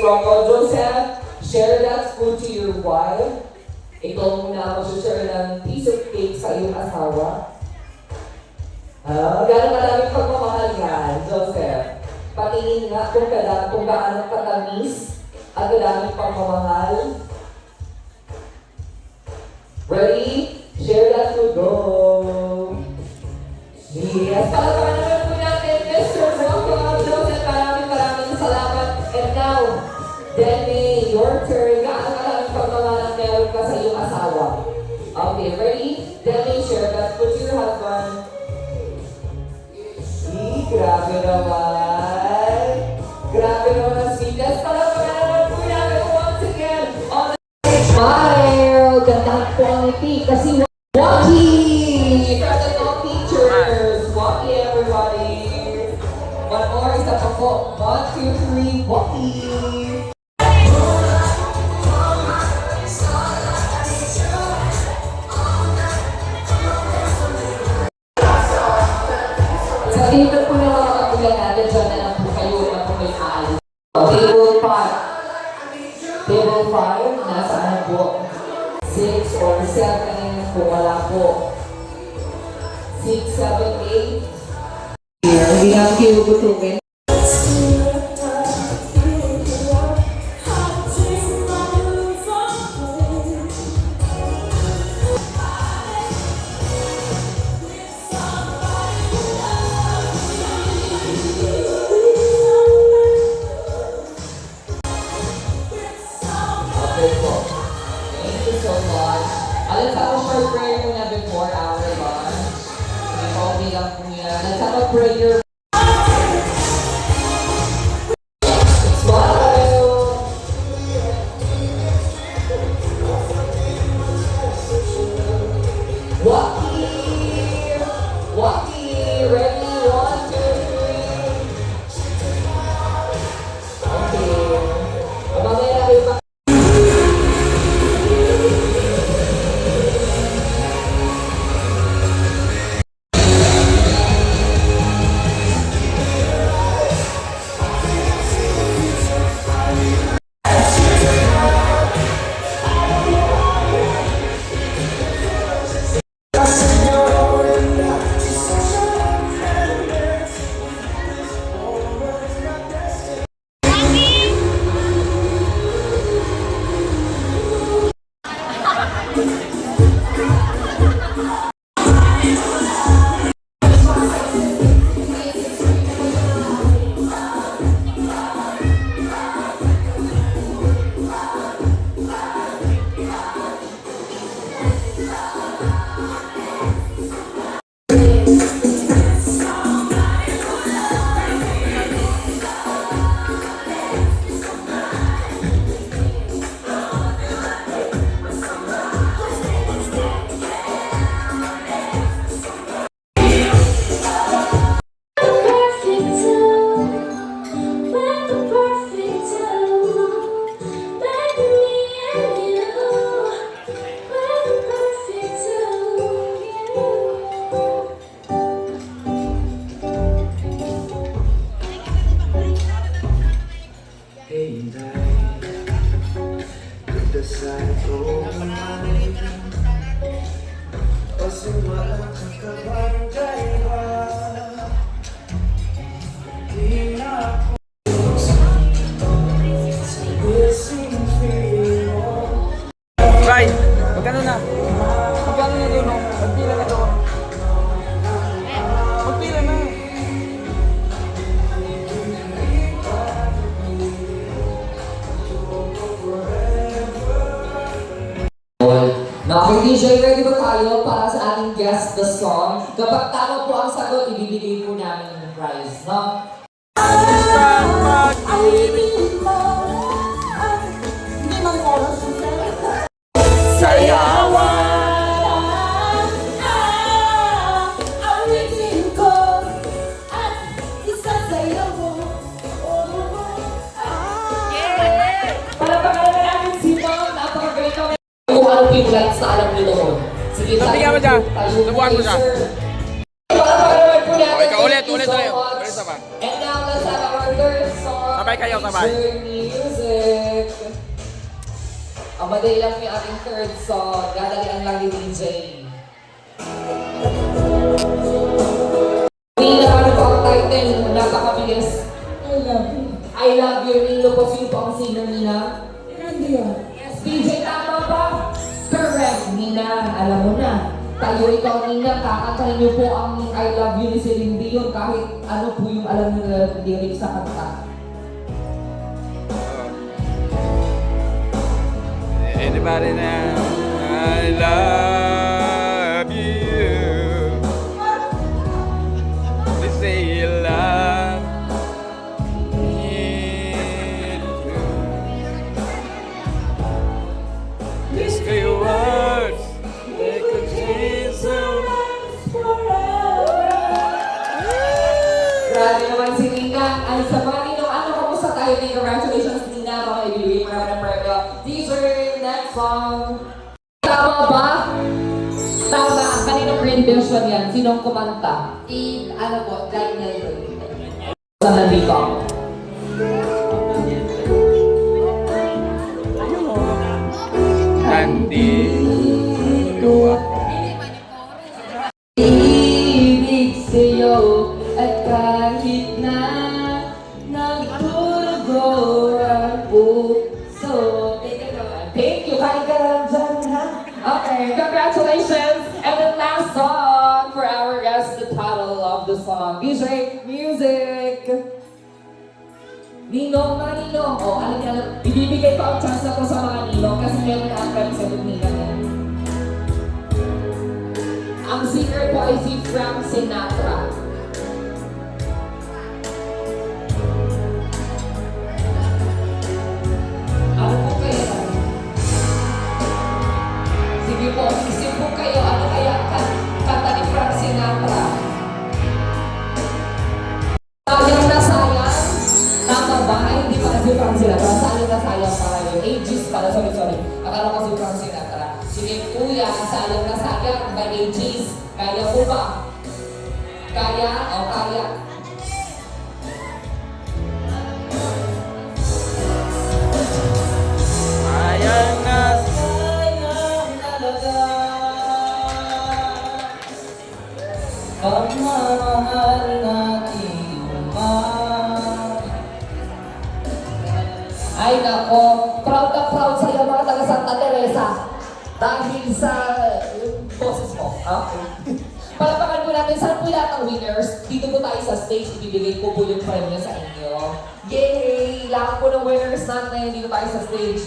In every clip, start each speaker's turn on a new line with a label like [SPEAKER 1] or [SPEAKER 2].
[SPEAKER 1] Coco. Joseph, share that food to your wife. Ikaw muna mag-share ng piece of cake sa iyong asawa. Gano'ng maraming pagmamahal yan, Joseph. Patingin nga kung gaano katamis at maraming pagmamahal. Ready? Share that food. Go! Yes, palapakanan naman po natin, Mr. Coco. Joseph, maraming salamat. And now, Demi, your turn. Gaano maraming pagmamahal meron ka sa iyong asawa. Okay, ready? Demi, share that food to your husband. Grabe naman. Grabe naman ang sweetness. Palapakanan naman po natin once again. On the smile. Gandang quality. Kasi Waki! From the top teachers. Waki, everybody. One more. Isa pa po. 1, 2, 3. Waki! Sa dito po na mga kagulan natin, dyan na lang po kayo na po may aalis. Table 5. Table 5, nasaan po? 6 or 7, kung wala po. 6, 7, 8. Here, we have kayo butugin. Thank you so much. Let's have a short prayer muna before our lunch. Okay lang po yan. Let's have a prayer. Smile! Waki! Waki! Ready? 1, 2, 3. Okay. Mamaya natin pa.
[SPEAKER 2] Right, magkano na? Magkano na doon? Magpila na doon. Magpila na.
[SPEAKER 1] Mga DJ, ready ba tayo para sa ating Guess the Song? Kapag tama po ang sagot, ibibigay po namin yung prize, no?
[SPEAKER 3] Hindi mang oras
[SPEAKER 2] Sayawan.
[SPEAKER 3] Awitin ko at isasayaw mo.
[SPEAKER 1] Palapakanan na namin si Mom, napakagaling kami. Kung anong yung lights na alam nyo noon. Sige,
[SPEAKER 2] Tingnan mo dyan. Subukan mo siya.
[SPEAKER 1] Palapakanan po natin.
[SPEAKER 2] Okay, ulit
[SPEAKER 1] Thank you
[SPEAKER 2] tayo.
[SPEAKER 1] so much.
[SPEAKER 2] Ulit pa.
[SPEAKER 1] And now, let's have our third song.
[SPEAKER 2] Sabay kayo, sabay.
[SPEAKER 1] Music. Ang madali lang yung ating third song. Dadalian lang ni DJ. Nina, ano po ang title? Napakabilis.
[SPEAKER 3] I love you.
[SPEAKER 1] I love you, Nino po. Sino po ang singer, Nina?
[SPEAKER 3] Hindi yan.
[SPEAKER 1] Yes, DJ, tama ba? Correct, Nina. Alam mo na. Tayo, ikaw, Nina, kakantahin niyo po ang I love you ni Celine Dion kahit ano po yung alam niyo na lyrics sa kanta.
[SPEAKER 2] Anybody now? I love you. They say you love me too. These few words, they could change so
[SPEAKER 1] Grabe naman si Nina. Ay, sa mga ninong, ano, kamusta tayo? Congratulations, Nina. Mga ibibigay mo naman ng premyo. Teacher, next song. Tama ba? Tama. Kaninong rendition yan? Sinong kumanta? Ano po, Daniel. Saan nandito ako?
[SPEAKER 2] nandito ako.
[SPEAKER 1] Ibig sa'yo at kahit na nagdurugo ang puso. Thank you, kain ka na lang dyan, ha? Okay, congratulations! And the last song for our guest, the title of the song. DJ, music! Ninong, mga ninong. O, alam niyo, ibibigay ko ang chance na to sa mga ninong kasi meron na ang friends sa ninong yan. Ang singer po ay si Frank Sinatra. Ano po kayo? Sige po, isip po kayo, ano kaya kanta ni Frank Sinatra? Sayang na sayang? Tama ba? Ay, hindi pa si Frank Sinatra. Sayang na sayang para yun. Ages pala, sorry. Akala ko si Frank Sinatra. Sige kuya, sayang na sayang. By ages. Kaya po ba? Kaya? O kaya?
[SPEAKER 2] Sayang na
[SPEAKER 1] Sayang talaga pagmamahal natin naman. Ay nako, proud na proud sa'yo mga taga Santa Teresa dahil sa boses mo. Okay. Palapakan po natin, saan po lahat ng winners? Dito po tayo sa stage, ibibigay ko po yung premyo sa inyo. Yay! Lahat po ng winners natin, dito tayo sa stage.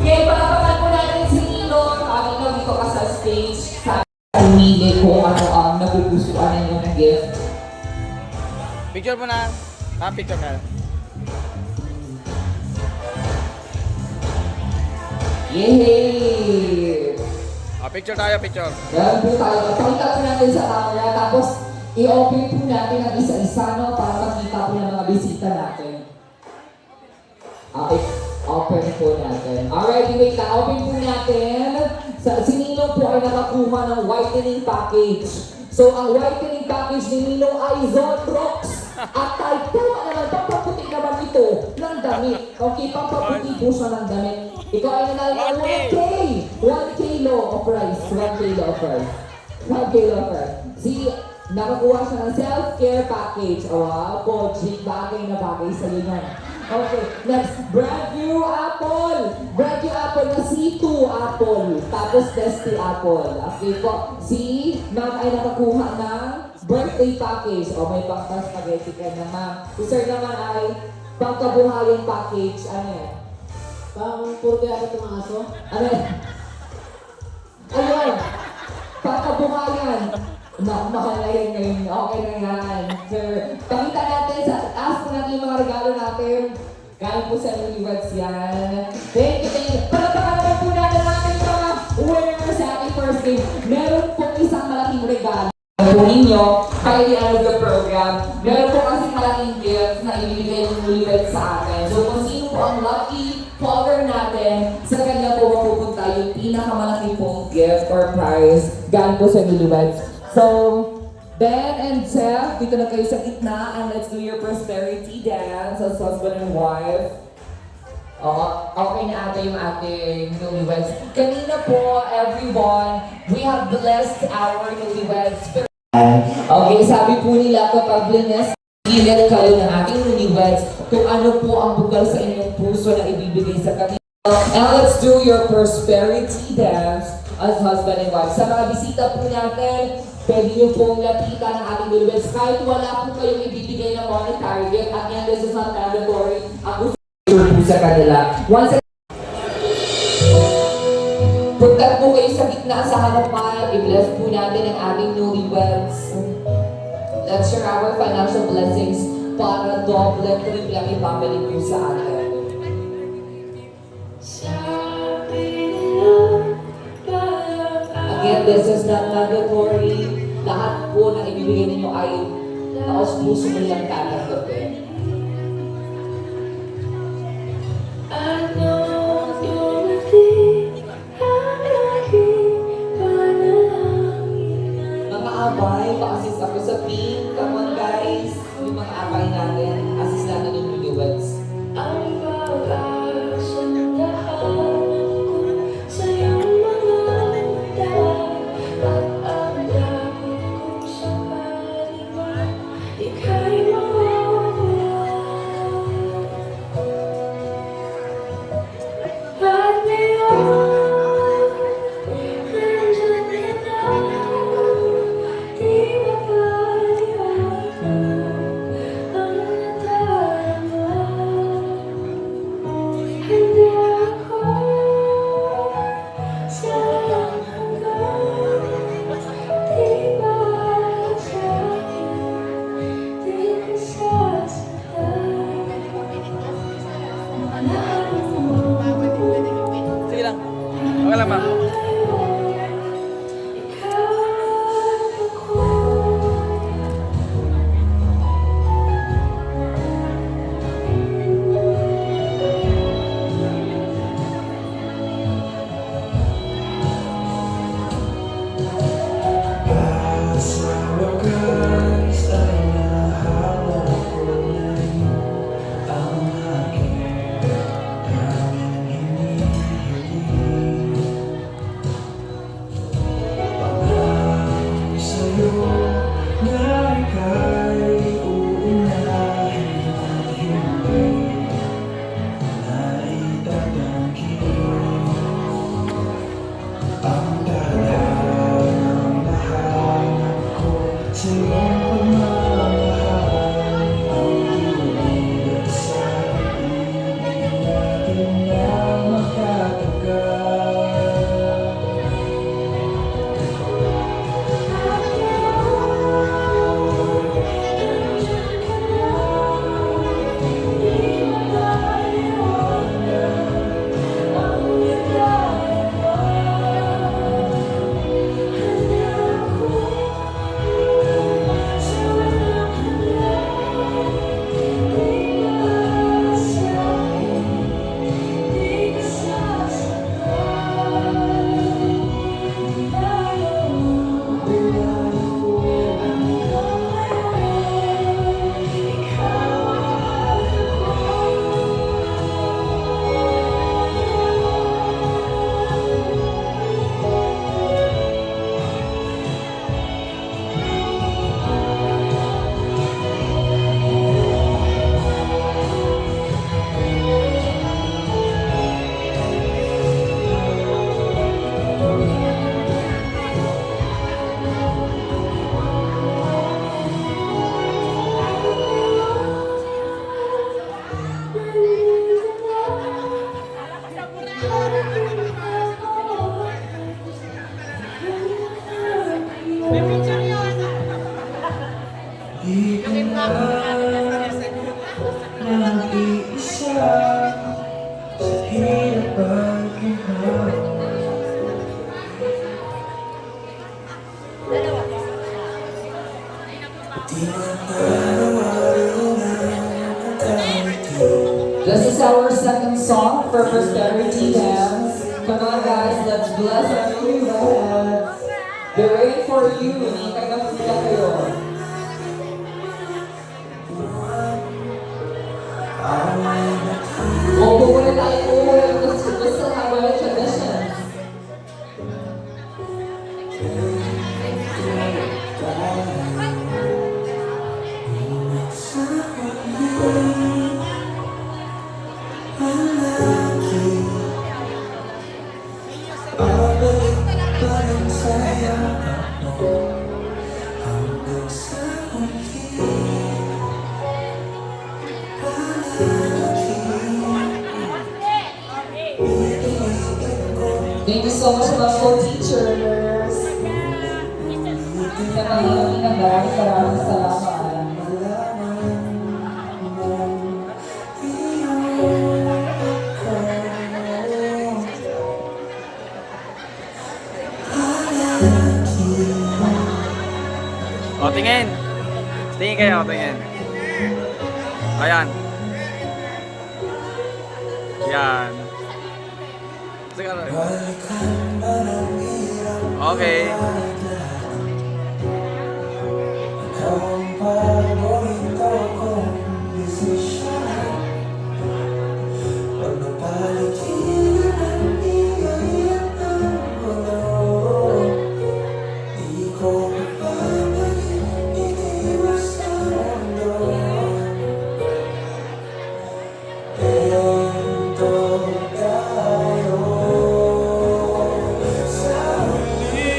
[SPEAKER 1] Okay, palapakan po natin si Nino. Nino, dito ka sa stage. Pumili kung ano ang nagugustuhan ninyo ng gift.
[SPEAKER 2] Picture mo na. Picture ka.
[SPEAKER 1] Yay!
[SPEAKER 2] Picture tayo, picture.
[SPEAKER 1] Meron po tayo. Pakita po natin sa camera. Tapos, i-open po natin ang isa-isa, no? Para makita po ng mga bisita natin. Okay, open po natin. Alright, wait lang. Open po natin. Si Nino po ay nakakuha ng whitening package. So, ang whitening package ni Nino ay Zotrox. At type po naman, pampaputi naman ito ng damit. Okay, pampaputi po siya ng damit. Ikaw ay nanalo ng 1K! 1 kilo of rice. 1 kilo of rice. 1 kilo of rice. Si, nakakuha siya ng self-care package. Wow, Poji, bagay na bagay sa iyo yan. Okay, next, brand new apple. Brand new apple na C2 apple. Tapos Testy apple. Okay po. Si ma'am ay nakakuha ng birthday package. O may pangkas spaghetti ka na ma'am. Si sir naman ay pangkabuhayan package. Ano yan?
[SPEAKER 3] Pang puro kaya ako itong aso.
[SPEAKER 1] Ano yan? Ayun! Pangkabuhayan. Mahal na yan ngayon. Okay na yan. Sir, pakita natin sa taas po natin yung mga regalo natin. Galing po sa newlyweds yan. Thank you, thank you. Palapakalan naman po natin ang ating mga winners sa ating first game. Meron po isang malaking regalo po ninyo by the end of the program. Meron po kasi malaking gift na ibibigay ng newlyweds sa atin. So kung sino po ang lucky caller natin, sa kanya po mapupunta yung pinakamalaki pong gift or prize galing po sa newlyweds. So, Ben and Jeff, dito na kayo sa gitna and let's do your prosperity dance as husband and wife. Okay na ate yung ating newlyweds. Kanina po, everyone, we have blessed our newlyweds. Okay, sabi po nila kapag blessed, gilid kayo ng ating newlyweds kung ano po ang bugal sa inyong puso na ibibigay sa kanila. And let's do your prosperity dance as husband and wife. Sa mga bisita po natin, pwede nyo pong lapitan ng ating newlyweds. Kahit wala po kayong ibibigay na monetary gift, again, this is not mandatory. Ang gusto po sa kanila. Once again, punta po kayo sa gitna sa harapan, i-bless po natin ang ating newlyweds. Let's share our financial blessings para doble, triple ang ibabalik po sa atin. Again, this is not mandatory. Lahat po na ibibigay ninyo ay taos puso mo lang tatanggapin. Mga abay, pa-assist ako sa pink. Come on guys. Yung mga abay natin, assist natin yung newlyweds.
[SPEAKER 4] Ang pag-asa ng lahat ko sa iyong mga mata at ang dapat kong sakali man ika'y mawawala. At ngayon, nandyan ka na, di mapaliwanag ang nadarama. Handa ako sa iyong hanggan, di bawat sa'kin, di ka sasaktan. Mahal mo,
[SPEAKER 2] Sige lang. Okay lang, ma'am.
[SPEAKER 4] ikaw at ako.
[SPEAKER 5] Sa wakas ay nahanap ko na ang aking daming hinihiling. Pangako sa'yo na ika'y uunahin at hindi na itatanggihan. Ang tadhanang nahanap ko sa iyong pagmamahal, ang tunay sa pag-ibig natin na magtatagal.
[SPEAKER 4] At ngayon, nandyan ka na, di mapaliwanag ang nadarama. Handa ako
[SPEAKER 5] nag-iisa sa hirap at ikaw. Di na tayo
[SPEAKER 1] This is our second song for Prosperity Dance. Come on guys, let's bless our new heads. They're waiting for you. Hinihintay na po nila kayo. Opo muna tayo po. We still have our traditions. Thank you so much mga co-teachers. Sa mga maraming salamat.
[SPEAKER 2] O, tingin. Tingin kayo, tingin. Ayan. Yan. Sige, okay.
[SPEAKER 5] Ikaw ang paborito kong desisyon. Pag napaligiran ang iyayan ng gulo, di ko mapapagin iniwas sa mundo. Ito tayo sa huli.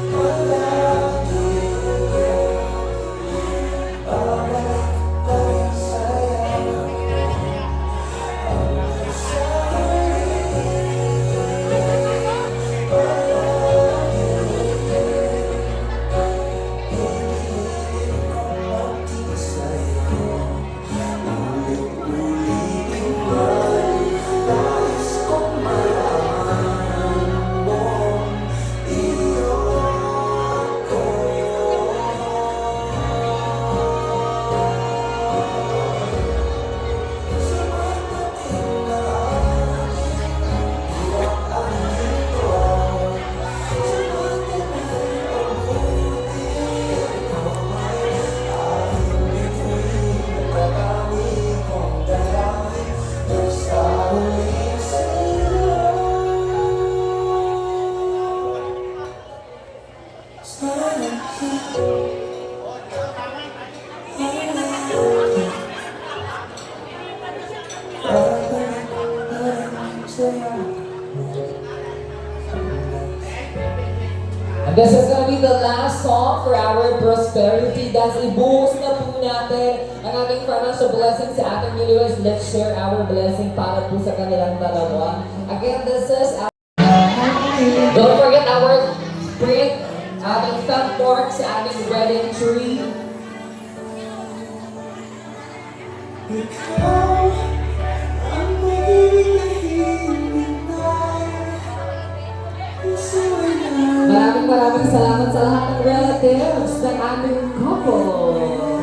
[SPEAKER 5] Palagi babalik pa rin sa'yo. Ang sa And this is gonna be the last song for our prosperity. That's ibuhos na po natin ang ating financial blessing sa ating viewers. Let's share our blessing para po sa kanilang dalawa. Again, this is our... Don't forget our print, ating felt fork sa ating wedding tree. ikaw ang magiging
[SPEAKER 1] Maraming salamat sa lahat ng relatives ng aming couple.